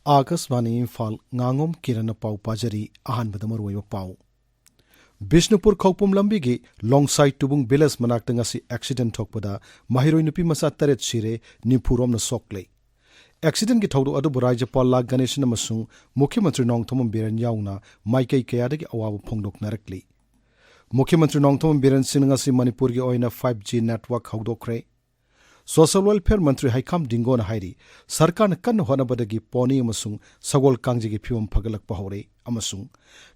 Akasvani Imphal Ngangom Kiran Pau Pajari Ahan Badamaru Pau. Bishnupur Kaupum Lambigi, longside Tubung Bilas Manaktangasi accident Tokpada, Mahiro Nupi Masataret Sire, Nipurom na Sokle. Accident ki thodo adu Buraja Palla Ganesh Namasung, Mukhyamantri Nong Thomam Biran Yauna, Maikai Kayadagi Awabu Pongdok Narakli. Mukhyamantri Nong Thomam Biran Sinangasi Manipur gi oina 5G network Haudokre. Social Welfare Mantri Haikam Dingon Hairi, Sarkan Kan Honabadagi Poni Amasung, Sagol Kangjigi Pium Pagalak Pahore, Amasung,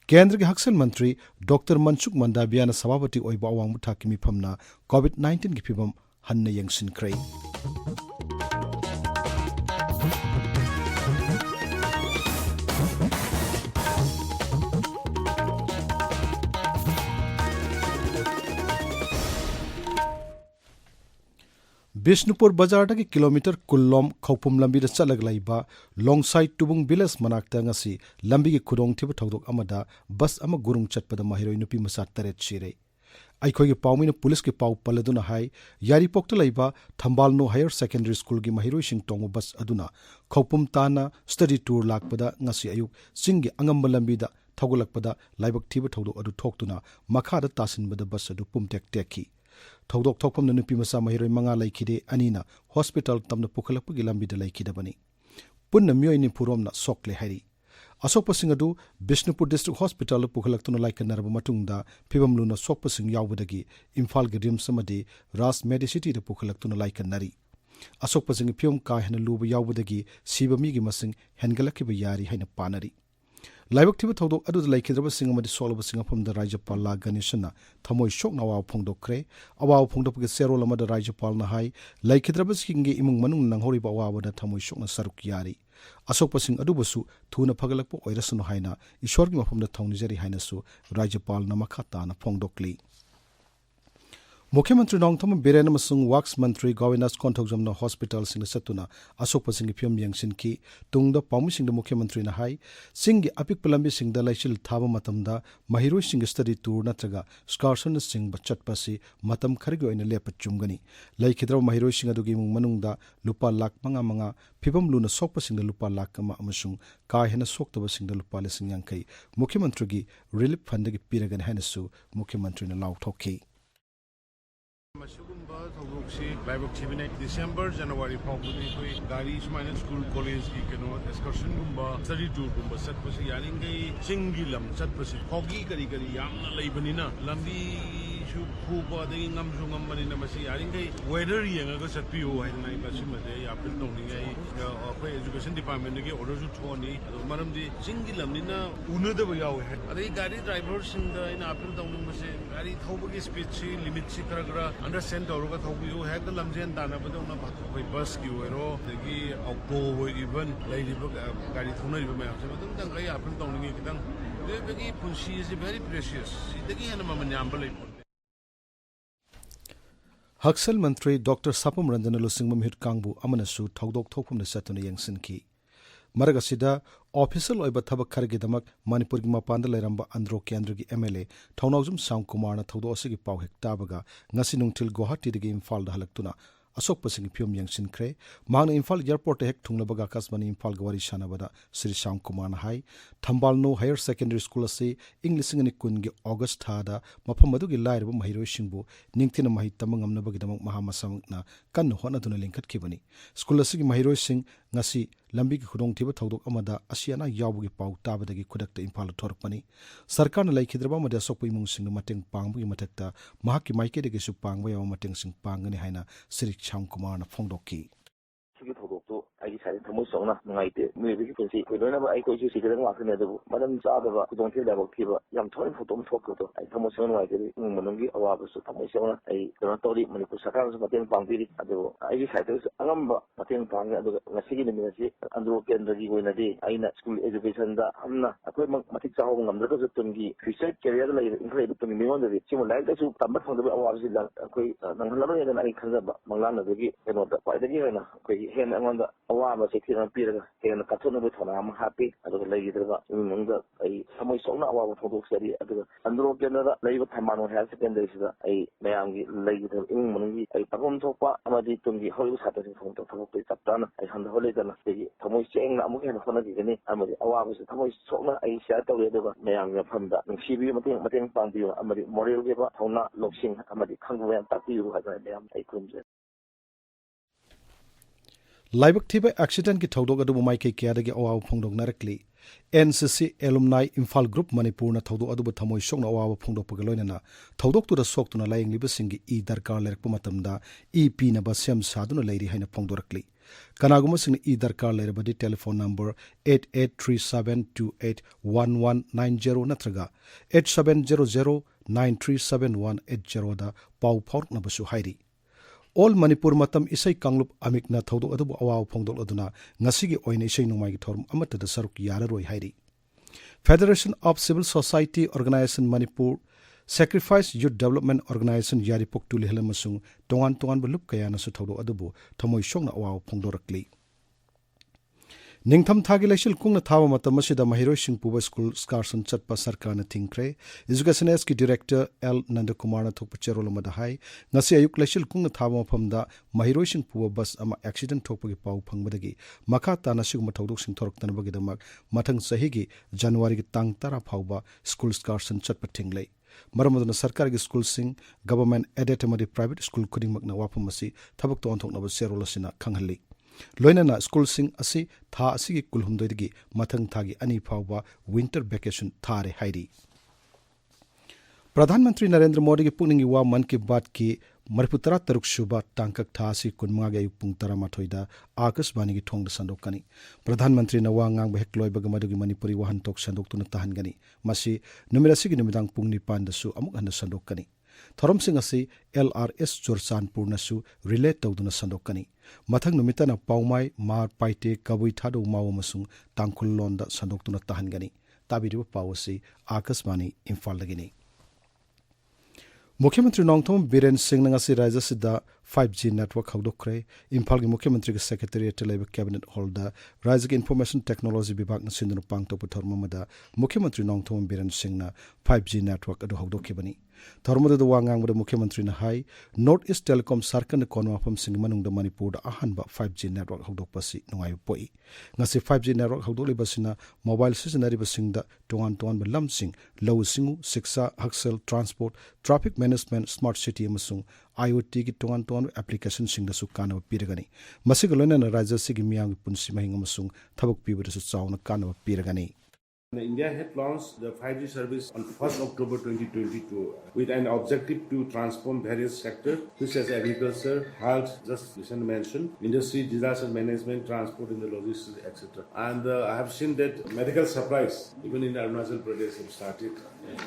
Kendra Haksel Mantri, Dr. Manchuk Mandabiana Sababati Oibawang Mutakimi Pamna, COVID-19 Gipibam, Hanna Yangsin Cray. Bishnupur Bazar dagi kilometer Kullom Kaupum Lambi da chalag laiba longside Tubung Bilas Manakta ngasi lambi gi khudong thiba thodok amada bus ama gurung chatpada mahiroi nupi masa taret sire aikhoi gi pawmina police ki paw paladuna hai yari pokta laiba Thambalno Higher Secondary School gi mahiroi sing tongo bus aduna Kaupum Tana study tour lakpada ngasi ayuk singi angamba lambi da thogolakpada laibak thiba thodok adu thoktuna makhada tasinbada bus adu pumtek tekhi Thodok Tokpam na nupi masa mahiroi manga laikide anina hospital tamna pukhalakpagi lambida laikidabani punna miyoi ni purom na sokle hari asokpa singadu Bishnupur District Hospital pukhalaktuna laikanarba matungda phibamluna sokpa sing yawbadagi Imphal gi rim samadi Ras Medicity da pukhalaktuna laikanari asokpa sing phiyom ka hena luba yawbadagi sibami gi masing hengalakiba yari haina panari Laibak Tiba Thodok Adu Laikidraba Singamadi Solaba Singapum the Rajapal La Ganeshana, Tamoy Shok Nawa Pongdokre, Awa Pongdok Sero Lama the Rajapal Nahai, Laikidraba Singi Imung Manung Nangori Bawa the Tamoy Shok na Sarukiari. Asopa Sing Adubasu, Tuna Pagalapo Oirasano Haina, Ishorgima from the Tonizeri Hainasu, Rajapal Namakata na Pongdokli. Mukhyamantri Nong Thomam Biran amasung Works Mantri Govinas Konthokjamna Hospital sing satuna asokpa sing phiom yangsin ki tungda pamu sing da Mukhyamantri na hai sing apik palambi sing da laishil thaba matamda mahiroi sing study tour natraga excursion sing bachatpasi matam kharigi oina lepa chumgani laikhidra mahiroi sing adugi mung manungda lupa lak manga phibam luna sokpa sing da lupa lak ama amasung ka hena soktaba sing da lupa le sing yangkai Mukhyamantri gi relief fund gi piragan hanasu Mukhyamantri na law thokhi Masugumba Thogoksi, Laibok Chibinate, December, January, Poguni, Gari, Smine School, College, Kano, Excursion Gumba, Study Tour Gumba, Satpasi, Yaringa, Singilam, Satpasi, Hogi, Gari, Yamna, Labanina, Lambi, Shukuba, the Namsungam Marina Masi, Yaringa, weather Yanga, Satpio, and Naimashima, Apple Tony, Education Department, orders to Tony, Madam the Singilamina, Unada Yao, are they Gari drivers in the Apple Tony, Gari Thobogi speech, limit Sikaragra. Understand Doroga Tobu had the Lamjan Dana, but don't know bus you know, the gay or even Ladybug Garituna, but don't lay up and down it. The gay Punshi is very precious. The gay and Mamanyambali. Haksel Mantri Dr. Sapam Randanalu Singmam Hit Kangbu Amanasu Thodok Thokum the Satuna Yangsinki. Maragasida official oiba thabak khargidamak Manipur gi mapanda leramba Andro Kendra gi MLA Thaunawjum Sam Kumar na thodo asigi paw hek tabaga ngasi nungthil Guwahati gi Imphal da halaktuna asok pasing phiom yangsin kre mangna Imphal airport hek thunglabaga kasbani Imphal gawari shanabada Sri Sam Kumar na hai Thambalno Higher Secondary School ase English ngani kun gi August thada mafam adu gi lairba mahiroi singbu ningtina mahi tamangamna bagi damak mahamasamna kan hona duna lingkhat kibani school ase gi mahiroi sing ngasi lambi ki khudong thiba thodok amada asiana yawbugi paw tabadagi khudakta Imphal thorpani sarkarna laikhidraba mada sokpu imung sing mateng pangbugi mathakta mahaki maike de su pangba yaw mateng sing pangani haina Sri Sam Kumar na phongdokki I decided to move on. I did. Maybe you can see. We don't have I could use it and walk in the Madam Zaba, who don't feel about people. Young toy for Tom Talk. I come on like it. Mungi, or was to Tamosona. I don't know it. Manipusakans, Matin Pangiri. I decided a number. Matin Pang, the city ministry, and look in the day. I not school education. The Hamna, a quick Matica home, and the Tungi. She said, carry out incredible to me on the way. She would like to come back from the hours in Nangalama and I can Malana, the gate, and what the fight again. Hen and on the Awama ꯆꯦꯛꯁꯤꯟꯅ ꯄꯤꯔꯒ ꯍꯦꯟꯅ ꯀꯠꯊꯣꯛꯅꯕ ꯊꯧꯅꯥ ꯑꯃ ꯍꯥꯞꯄꯤ ꯑꯗꯨꯒ ꯂꯩꯈꯤꯗ꯭ꯔꯕ ꯏꯃꯨꯡ ꯃꯅꯨꯡꯗ ꯑꯩ ꯊꯃꯣꯏ ꯁꯣꯛꯅ ꯑꯋꯥꯕ ꯐꯣꯡꯗꯣꯛꯆꯔꯤ ꯑꯗꯨꯒ ꯑꯟꯗ꯭ꯔꯣ ꯀꯦꯟꯗ꯭ꯔꯗ ꯂꯩꯕ ꯊꯝꯕꯥꯜꯅꯨ ꯍꯥꯌꯔ ꯁꯦꯀꯦꯟꯗꯔꯤꯁꯤꯗ ꯑꯩ ꯃꯌꯥꯝꯒꯤ ꯂꯩꯈꯤꯗ꯭ꯔꯕ ꯏꯃꯨꯡ ꯃꯅꯨꯡꯒꯤ ꯑꯩ ꯇꯧꯐꯝ ꯊꯣꯛꯄ ꯑꯃꯗꯤ ꯇꯨꯡꯒꯤ ꯍꯧꯔꯤꯕ ꯁꯥꯇ꯭ꯔꯁꯤꯡ ꯐꯣꯡꯗꯣꯛ ꯊꯕꯛꯇ ꯆꯞ ꯆꯥꯅ ꯑꯩ ꯍꯟꯊꯕ ꯂꯩꯇꯅ ꯑꯩꯒꯤ ꯊꯃꯣꯏ ꯁꯦꯡꯅ ꯑꯃꯨꯛ ꯍꯦꯟꯅ ꯍꯣꯠꯅꯈꯤꯒꯅꯤ ꯑꯃꯗꯤ ꯑꯋꯥꯕꯁꯨ ꯊꯃꯣꯏ ꯁꯣꯛꯅ ꯑꯩ ꯁꯤꯌꯔ ꯇꯧꯔꯤ ꯑꯗꯨꯒ ꯃꯌꯥꯝꯒꯤ ꯃꯐꯝꯗ ꯅꯨꯡꯁꯤꯕꯤꯌꯨ ꯃꯇꯦꯡ ꯄꯥꯡꯕꯤꯌꯨ ꯑꯃꯗꯤ ꯃꯣꯔꯦꯜꯒꯤ ꯑꯣꯏꯕ ꯊꯧꯅꯥ ꯂꯧꯁꯤꯡ ꯑꯃꯗꯤ ꯈꯪꯕ ꯃꯌꯥꯝ ꯇꯥꯛꯄꯤꯌꯨ ꯍꯥꯏꯗꯅ ꯃꯌꯥꯝ ꯑꯩ ꯈꯨꯔꯨꯝꯖꯔꯤ ꯂꯥꯏꯕꯛ ꯊꯤꯕ ꯑꯦꯛꯁꯤꯗꯦꯟꯠꯀꯤ ꯊꯧꯗꯣꯛ ꯑꯗꯨꯕꯨ ꯃꯥꯏꯀꯩ ꯀꯌꯥꯗꯒꯤ ꯑꯋꯥꯕ ꯐꯣꯡꯗꯣꯛꯅꯔꯛꯂꯤ NCC ꯑꯦꯂꯨꯝꯅꯥꯏ ꯏꯝꯐꯥꯜ ꯒ꯭ꯔꯨꯞ ꯃꯅꯤꯄꯨꯔꯅ ꯊꯧꯗꯣꯛ ꯑꯗꯨꯕꯨ ꯊꯃꯣꯏ ꯁꯣꯛꯅ ꯑꯋꯥꯕ ꯐꯣꯡꯗꯣꯛꯄꯒ ꯂꯣꯏꯅꯅ ꯊꯧꯗꯣꯛꯇꯨꯗ ꯁꯣꯛꯇꯨꯅ ꯂꯥꯌꯦꯡꯂꯤꯕꯁꯤꯡꯒꯤ ꯗꯔꯀꯥꯔ ꯂꯩꯔꯛꯄ ꯃꯇꯝꯗ ꯄꯤꯅꯕ ꯁꯦꯝ ꯁꯥꯗꯨꯅ ꯂꯩꯔꯤ ꯍꯥꯏꯅ ꯐꯣꯡꯗꯣꯔꯛꯂꯤ ꯀꯅꯥꯒꯨꯝꯕꯁꯤꯡꯅ ꯗꯔꯀꯥꯔ ꯂꯩꯔꯕꯗꯤ ꯇꯦꯂꯤꯐꯣꯟ ꯅꯝꯕꯔ 8837281190 ꯅꯠꯇ꯭ꯔꯒ 8700937180ꯗ ꯄꯥꯎ ꯐꯥꯎꯔꯛꯅꯕꯁꯨ ꯍꯥꯏꯔꯤ ꯑꯣꯜ ꯃꯅꯤꯄꯨꯔ ꯃꯇꯝ ꯏꯁꯩ ꯀꯥꯡꯂꯨꯞ ꯑꯃꯤꯛꯅ ꯊꯧꯗꯣꯛ ꯑꯗꯨꯕꯨ ꯑꯋꯥꯕ ꯐꯣꯡꯗꯣꯛꯂꯗꯨꯅ ꯉꯁꯤꯒꯤ ꯑꯣꯏꯅ ꯏꯁꯩ ꯅꯣꯡꯃꯥꯏꯒꯤ ꯊꯧꯔꯝ ꯑꯃꯠꯇꯗ ꯁꯔꯨꯛ ꯌꯥꯔꯔꯣꯏ ꯍꯥꯏꯔꯤ federation of civil society organisation Manipur sacrifice youth development organisation ꯌꯥꯔꯤꯄꯣꯛ ꯇꯨꯂꯤꯍꯜ ꯑꯃꯁꯨꯡ ꯇꯣꯉꯥꯟ ꯇꯣꯉꯥꯟꯕ ꯂꯨꯞ ꯀꯌꯥꯅꯁꯨ ꯊꯧꯗꯣꯛ ꯑꯗꯨꯕꯨ ꯊꯃꯣꯏ ꯁꯣꯛꯅ ꯑꯋꯥꯕ ꯐꯣꯡꯗꯣꯔꯛꯂꯤ ꯅꯤꯡꯊꯝꯊꯥꯒꯤ ꯂꯩꯆꯤꯜ ꯀꯨꯡꯅ ꯊꯥꯕ ꯃꯇꯝ ꯑꯁꯤꯗ ꯃꯍꯩꯔꯣꯏꯁꯤꯡ ꯄꯨꯕ ꯁ꯭ꯀꯨꯜ ꯁ꯭ꯀꯥꯔꯁꯟ ꯆꯠꯄ ꯁꯔꯀꯥꯔꯅ ꯊꯤꯡꯈ꯭ꯔꯦ ꯏꯖꯨꯀꯦꯁꯟ ꯑꯦꯁꯀꯤ ꯗꯤꯔꯦꯛꯇꯔ L. ꯅꯟꯗꯀꯨꯃꯥꯔꯅ ꯊꯣꯛꯄ ꯆꯦꯔꯣꯜ ꯑꯃꯗ ꯍꯥꯏ ꯉꯁꯤ ꯑꯌꯨꯛ ꯂꯩꯆꯤꯜ ꯀꯨꯡꯅ ꯊꯥꯕ ꯃꯐꯝꯗ ꯃꯍꯩꯔꯣꯏꯁꯤꯡ ꯄꯨꯕ ꯕꯁ ꯑꯃ ꯑꯦꯛꯁꯤꯗꯦꯟꯠ ꯊꯣꯛꯄꯒꯤ ꯄꯥꯎ ꯐꯪꯕꯗꯒꯤ ꯃꯈꯥ ꯇꯥꯅ ꯑꯁꯤꯒꯨꯝꯕ ꯊꯧꯗꯣꯛꯁꯤꯡ ꯊꯣꯔꯛꯇꯅꯕꯒꯤꯗꯃꯛ ꯃꯊꯪ ꯆꯍꯤꯒꯤ ꯖꯅꯋꯥꯔꯤꯒꯤ ꯇꯥꯡ 10 ꯐꯥꯎꯕ ꯁ꯭ꯀꯨꯜ ꯁ꯭ꯀꯥꯔꯁꯟ ꯆꯠꯄ ꯊꯤꯡꯂꯦ ꯃꯔꯝ ꯑꯗꯨꯅ ꯁꯔꯀꯥꯔꯒꯤ ꯁ꯭ꯀꯨꯜꯁꯤꯡ ꯒꯚꯔꯟꯃꯦꯟꯠ ꯑꯦꯗꯦꯗ ꯑꯃꯗꯤ ꯄ꯭ꯔꯥꯏꯚꯦꯠ ꯁ꯭ꯀꯨꯜ ꯈꯨꯗꯤꯡꯃꯛꯅ ꯋꯥꯐꯝ ꯑꯁꯤ ꯊꯕꯛꯇ ꯑꯣꯟꯊꯣꯛꯅꯕ ꯆꯦꯔꯣꯜ ꯑꯁꯤꯅ ꯈꯪꯍꯜꯂꯤ ꯂꯣꯏꯅꯅ ꯁ꯭ꯀꯨꯜꯁꯤꯡ ꯑꯁꯤ ꯊꯥ ꯑꯁꯤꯒꯤ 12ꯗꯒꯤ ꯃꯊꯪ ꯊꯥꯒꯤ 2 ꯐꯥꯎꯕ ꯋꯤꯟꯇꯔ ꯚꯦꯀꯦꯁꯟ ꯊꯥꯔꯦ ꯍꯥꯏꯔꯤ ꯄ꯭ꯔꯙꯥꯟ ꯃꯟꯇ꯭ꯔꯤ ꯅꯔꯦꯟꯗ꯭ꯔ ꯃꯣꯗꯤꯒꯤ ꯄꯨꯛꯅꯤꯡꯒꯤ ꯋꯥ ꯃꯟ ꯀꯤ ꯕꯥꯠꯀꯤ 36ꯁꯨꯕ ꯇꯥꯡꯀꯛ ꯊꯥ ꯑꯁꯤ 15ꯒꯤ ꯑꯌꯨꯛ ꯄꯨꯡ 11ꯗ ꯑꯥꯀꯥꯁꯕꯥꯅꯤꯒꯤ ꯊꯣꯡꯗ ꯁꯟꯗꯣꯛꯀꯅꯤ ꯄ꯭ꯔꯙꯥꯟ ꯃꯟꯇ꯭ꯔꯤꯅ ꯋꯥ ꯉꯥꯡꯕ ꯍꯦꯛ ꯂꯣꯏꯕꯒ ꯃꯗꯨꯒꯤ ꯃꯅꯤꯄꯨꯔꯤ ꯋꯥꯍꯟꯊꯣꯛ ꯁꯟꯗꯣꯛꯇꯨꯅ ꯇꯥꯍꯟꯒꯅꯤ ꯃꯁꯤ ꯅꯨꯃꯤꯠ ꯑꯁꯤꯒꯤ ꯅꯨꯃꯤꯗꯥꯡ ꯄꯨꯡ 9ꯗꯁꯨ ꯑꯃꯨꯛ ꯍꯟꯅ ꯁꯟꯗꯣꯛꯀꯅꯤ ꯊꯧꯔꯝꯁꯤꯡ ꯑꯁꯤ LRS ꯆꯨꯔꯆꯥꯟꯄꯨꯔꯅꯁꯨ ꯔꯤꯂꯦ ꯇꯧꯗꯨꯅ ꯁꯟꯗꯣꯛꯀꯅꯤ ꯃꯊꯪ ꯅꯨꯃꯤꯠꯇꯅ ꯄꯥꯎꯃꯥꯏ ꯃꯥꯔ ꯄꯥꯏꯇꯦ ꯀꯕꯨꯏ ꯊꯥꯗꯧ ꯃꯥꯎ ꯑꯃꯁꯨꯡ ꯇꯥꯡꯈꯨꯜ ꯂꯣꯟꯗ ꯁꯟꯗꯣꯛꯇꯨꯅ ꯇꯥꯍꯟꯒꯅꯤ ꯇꯥꯕꯤꯔꯤꯕ ꯄꯥꯎ ꯑꯁꯤ ꯑꯥꯀꯥꯁꯕꯥꯅꯤ ꯏꯝꯐꯥꯜꯗꯒꯤꯅꯤ मुख्यमंत्री नोंगथोम बीरेन सिंह ngasi राज्य sida 5G network hawdokre Imphal gi मुख्यमंत्री के secretariat leba cabinet hall da राज्य के information technology विभाग न सिंदुन पांगतोप थर्ममदा मुख्यमंत्री नोंगथोम Biren Singh na 5G network adu hawdokibani थर्मदा वांगांग बद मुख्यमंत्री न हाई नॉर्थ ईस्ट टेलीकॉम सर्कल कोनवाफम सिंह मनुंग द मणिपुर दा अहनबा 5G network hawdokpasi nungai poi ngasi 5G network hawdolibasina mobile siznariba sing da toan lam sing law singu शिक्षा हक्सल transport traffic management smart city अमसुंग IoT की toan application sing da su kanaba piragani masiga loina राज्य सिगी Meiyang पुनसि महिंग अमसुंग थबक पिबदसु चावना kanaba piragani India had launched the 5G service on 1st October 2022 with an objective to transform various sectors such as agriculture, health, just recently mentioned, industry, disaster management, transport, and the logistics, etc. And I have seen that medical supplies, even in Arunachal Pradesh, have started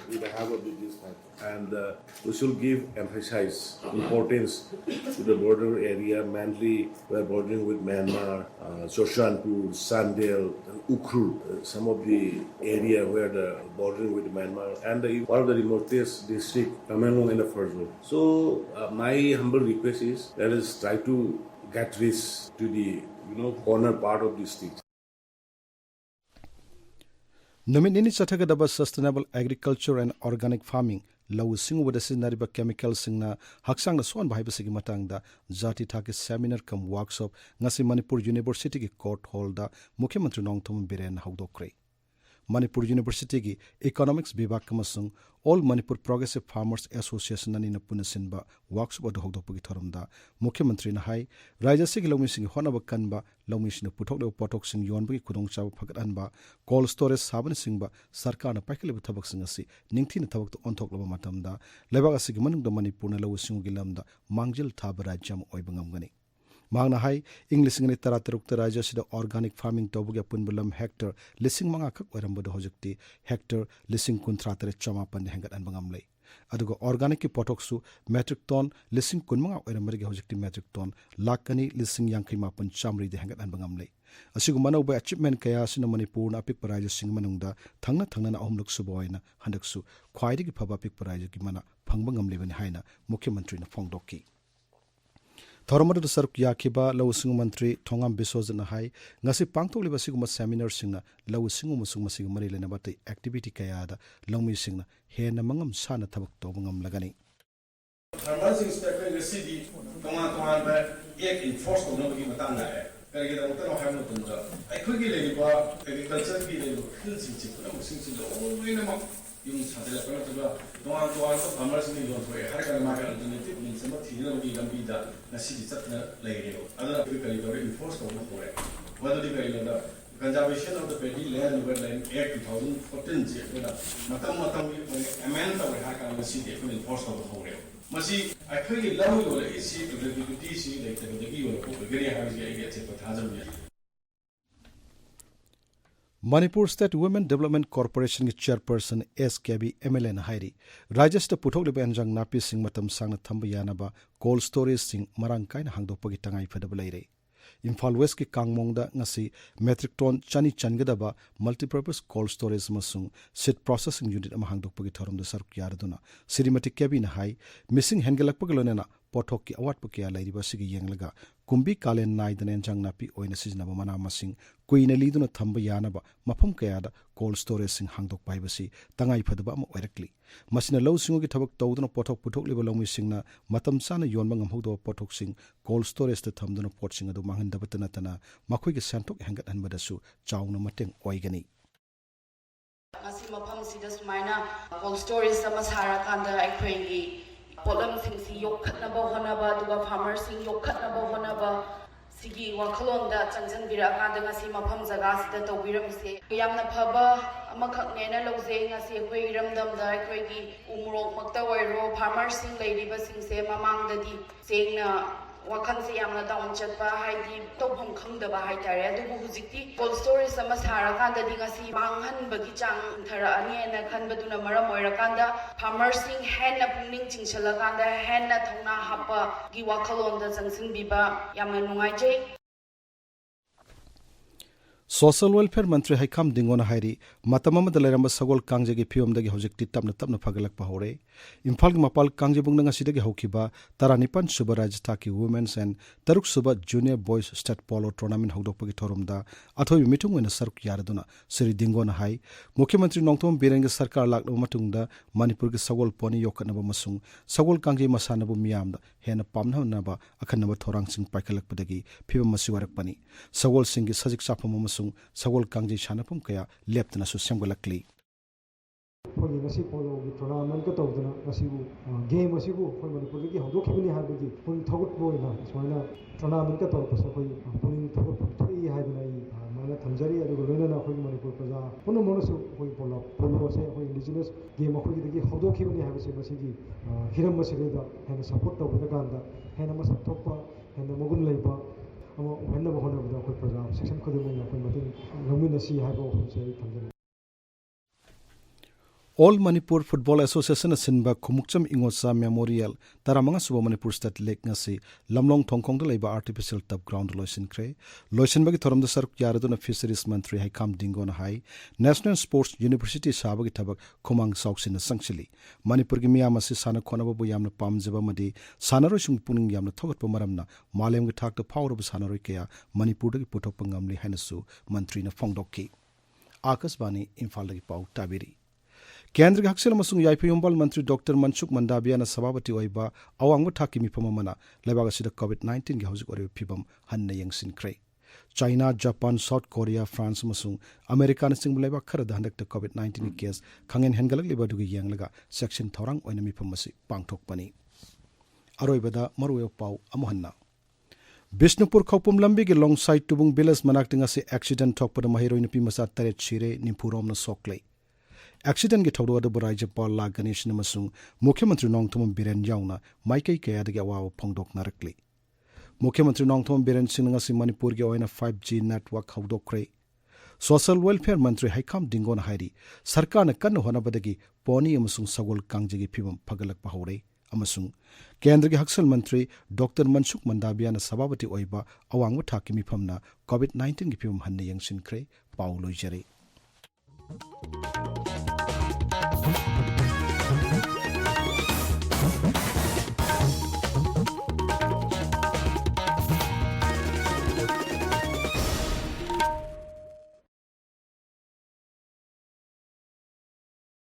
with the help of this type. And we should give importance to the border area, mainly we are bordering with Myanmar, Choshanpur, Sandel, and Ukhrul, some of the area where the bordering with Myanmar, and one of the remotest district, Tamenglong and the Ferzo. So my humble request is let us try to get this to the corner part of the state. नुमित निनी चथगदब sustainable agriculture and organic farming लौ सिंगुबद सिनारिबा chemical सिंगना हक्सांग सोन भाइबसिगी मतंगदा जाति थाके seminar cum workshop ngasi Manipur university की कोर्ट हॉल दा मुख्यमंत्री नोंगथोम बीरेन हौदोक्रे मणिपुर यूनिवर्सिटी की इकोनॉमिक्स विभाग अमसुंग all Manipur progressive farmers association अनिना पुनसिनबा वर्कशॉप अदु हौदोकपगी थरमदा मुख्यमंत्री न हाई राज्य सिगी लौमिसिंग होनब कनबा लौमिसिन पुथोकले पोटोकसिंग योनबगी खुदोंचाब फगतअनबा कोल्ड स्टोरेज साबन सिंगबा सरकारना पाइखलिब थबकसिंग असि निंगथिन थबकतो ओंथोकलब मतमदा लेबाग असिगी मनुंगदा मणिपुरना लौसिंगगी लमदा मांगजिल थाबा राज्यम ओइबा ngamgani मांगना हाई इंग्लिसिंगनि 13 राज्य सिदा ऑर्गेनिक फार्मिंग तौबगे पुनबलम हेक्टर 5,000 खक ओरमबद होजक्ति हेक्टर 53,900 हेंगत अनबंगमलै अदुगो ऑर्गेनिक की पोटोक्सु मेट्रिक टन 15,000 ओरमबगे होजक्ति मेट्रिक टन 2,50,500 हेंगत अनबंगमलै असिगुम मनौबा अचीवमेंट कया सिना मणिपुरना अपिक राज्य सिंग मनुंगदा थंगना अहुमलक सुबोयना हंदकसु ख्वाइदगी फबा अपिक राज्य की मना फंगबंगमलेबनि हाइना मुख्यमंत्री न फोंदोकी थौरमद सरक याखिबा लौसिंग मंत्री थोंगाम बिसोजना हाई ngasi pangtokliba siguma seminar singna lawsingu musung masig mari lenaba te activity kaya da longmi singna hena mangam sana thabak tobangam lagani farmers inspector ngasi di tong ba ek enforce ko no gi matang na hai kare da utano ha no tunga aikhoi gi leiba agriculture gi leiba field sing chik na musing sing do oina ma yung sadela ko na to farmers ni yon hoye har kala ma kan ni ti min sama thina gi lambi da ngasi di chat na leireo adana kare do enforce ko no hore whether the kai conservation of the paddy land over land act 2014 je na matam amend the har kala ngasi di ko enforce ko hore masi akhoi law lo le isi to the duty si le te de gi wo ko gari ha ji ai che pa thajam ya Manipur State Women Development Corporation ki chairperson SKB MLN Hairi Rajastha puthokliba enjang napi sing matam sangna thamba yanaba cold storage sing marang kaina hangdokpagi tangai phadaba leire Imphal West ki Kangmongda ngasi metric ton chani changadaba multipurpose cold storage masung seed processing unit ama hangdokpagi thoromda saruk yaraduna Sirimati Kebi na hai missing hengelakpagalonena pothok ki awat pakya lairiba sigi yenglaga kumbi kalen naidane enjang napi oina siznaba mana masing kuina liduna thamba yanaba mafam kayada cold storage sing hangdok paibasi tangai phadaba ama oirakli masina low singu ki thabak tawduna pothok puthok liba longmi singna matam sana yonba ngamhogdo pothok sing cold storage ta thamduna pot sing adu manghandaba tana makhoi ki santok hangat hanbadasu chawna mateng oigani ngasi mafam sida sumaina cold storage sama sara kanda aikhoingi polam sing si yokhatnaba honaba duga farmers sing yokhatnaba honaba sigi wakhalonda changjan birakanda ngasi mafam jaga sida tawbiramse yamna phaba amakhakhne na lawje ngasi akhoi ramdamda akhoi umrok makta wairo farmers sing leiriba sing se mamangdadi sengna wakhanse yamna down chatba haidi tawpham khangdaba haitare adubu hujikti cold storage sama sarakanda di ngasi manghanbagi chang thara ani na khanbaduna maram oirakanda farmers sing henna pungning chingsalakanda henna thongna hapa gi wakhalonda changsinbiba yamna nungaijai Social Welfare Mantri Haikam Dingona Hairi Matamama Daleramba Sagol Kangjagi Pium Dagi Hojikti Tapna Pagalak Pahore Imphal Mapal Kangjabung Sidagi Hokiba Taranipan Suba Rajastaki Women's and Taruk Suba Junior Boys State Polo Tournament Hogdopagi Torumda Athoy Mitung in a Saruk Yaraduna Siri Dingona Hai Mukhyamatri Nongtom Biranga Sarkar Lakno Matungda Manipur Sagol Poni Yokanaba Masung Sagol Kangji Masanabu Miamda Hena Pamna Naba Akanaba Torang Sing Pakalak Padagi Piva Masiwarak Pani Sagol Singi Sajik Sapam Sagol Kangji Shanapum Kaya Leptana Susamgalakli. Hogi ngasi polo gi tournament ka tawdana ngasi game asigu hoi manipur gi hodokibani habagi pun thogut boina smaina tournament ka taw pasa hoi pun thogut thoi haibana i mana thamjari adugo loina hoi manipur praja puno monosu hoi polo se hoi indigenous game hoi gi hodokibani habase masigi hiram masireda hena support tawda kanda hena masak thokpa hena mogun leiba ama henna bahona bada hoi praja section khudumina hoi matin gamina si haibo se thamjari All Manipur Football Association Sinba Khumukcham Ingosa Memorial Taramanga Suba Manipur State Lake Ngasi Lamlong Thongkong da Laiba Artificial Turf Ground Loisin Kre Loisin Bagi Thoram da Saruk Yaraduna Fisheries Mantri Haikam Dingona Hai National Sports University Sabagi Tabak Khumang Sauksin Sangchili Manipur gi miyamasi sana khonaba bu yamna pamjaba madi sanaroi sung puning yamna thogat pamaramna malem gi thak da power bu sanaroi kya Manipur da puthok pangamli hanasu mantri na phongdokki Akasbani Imphal da pau tabiri Kendra Haksel Masung Yaipumbal Mantri Dr. Manshuk Mandabiana Sababati Oiba, Awang Taki Mipamana, Lebagasida COVID-19 Gausik or Pibam, Hanna Yang Sin Cray. China, Japan, South Korea, France Masung, American Singleba Kara the Handak COVID-19 case, Kangen Hengalak Libadugi Yanglaga, Section Torang or Namipamasi, Pangtok Pani. Aroibada, Maruyo Pau, Amohanna. Bishnupur Kopum Lambig alongside Tubung Billas Manacting as accident talk for the Mahiro in Pimasa Taret Shire, Nimpurom no Sokley. Accident get Todo Barajapal La Ganesh Namasung, Mukhyamatri Nongtom Biren Yauna, Maike Kayadagawa Pongdok Narakli. Mukhyamatri Nongtom Biren Sinangasi Manipur Oina 5G network Howdokre. Social Welfare Mantri Haikam Dingona Hairi, Sarkana Kanu Honabadagi, Pony Amasung Sagol Kangjagi Pibam Pagalak Pahore, Amasung. Kendra Haksel Mantri, Dr. Manshuk Mandabiana Sababati Oiba, Awang Takimi Pamna, COVID-19 Gipum Hande Yang Sinkre, Paulo Jere.